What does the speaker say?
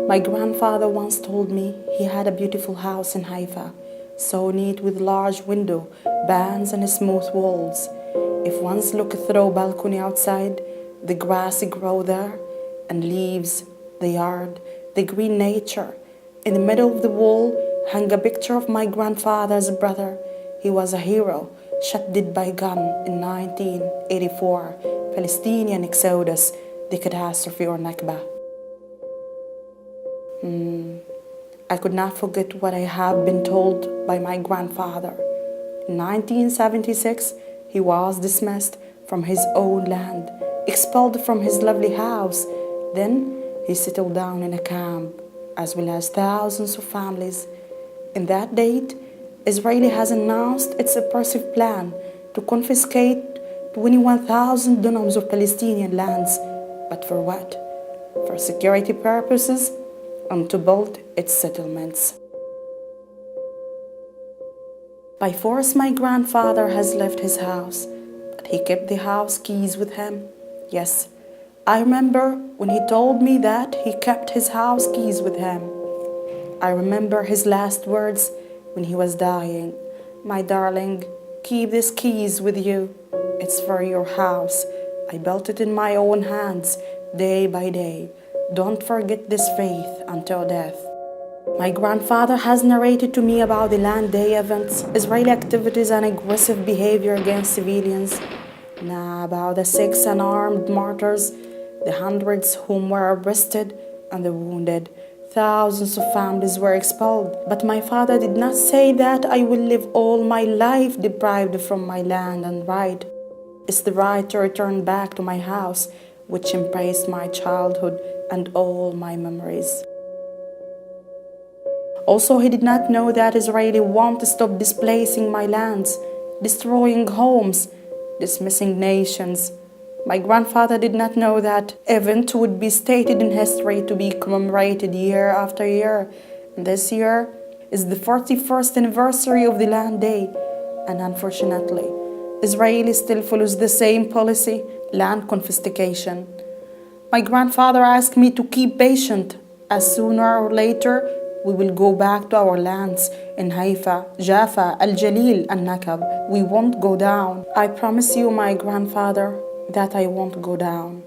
My grandfather once told me he had a beautiful house in Haifa, so neat with large window bands and smooth walls. If one's look through balcony outside, the grass grow there, and leaves, the yard, the green nature. In the middle of the wall hung a picture of my grandfather's brother. He was a hero, shot dead by gun in 1984, Palestinian exodus, the catastrophe or Nakba. I could not forget what I have been told by my grandfather. In 1976, he was dismissed from his own land, expelled from his lovely house. Then he settled down in a camp, as well as thousands of families. In that date, Israel has announced its oppressive plan to confiscate 21,000 dunams of Palestinian lands. But for what? For security purposes and to build its settlements. By force, my grandfather has left his house, but he kept the house keys with him. Yes, I remember when he told me that he kept his house keys with him. I remember his last words when he was dying. My darling, keep these keys with you. It's for your house. I built it in my own hands, day by day. Don't forget this faith until death. My grandfather has narrated to me about the Land Day events, Israeli activities and aggressive behavior against civilians. Now about the 6 unarmed martyrs, the hundreds whom were arrested and the wounded. Thousands of families were expelled. But my father did not say that I will live all my life deprived from my land and right. It's the right to return back to my house, which embraced my childhood and all my memories. Also, he did not know that Israeli want to stop displacing my lands, destroying homes, dismissing nations. My grandfather did not know that event would be stated in history to be commemorated year after year. And this year is the 41st anniversary of the Land Day. And unfortunately, Israel still follows the same policy, land confiscation. My grandfather asked me to keep patient, as sooner or later we will go back to our lands in Haifa, Jaffa, Al-Jalil, and Nakab. We won't go down. I promise you, my grandfather, that I won't go down.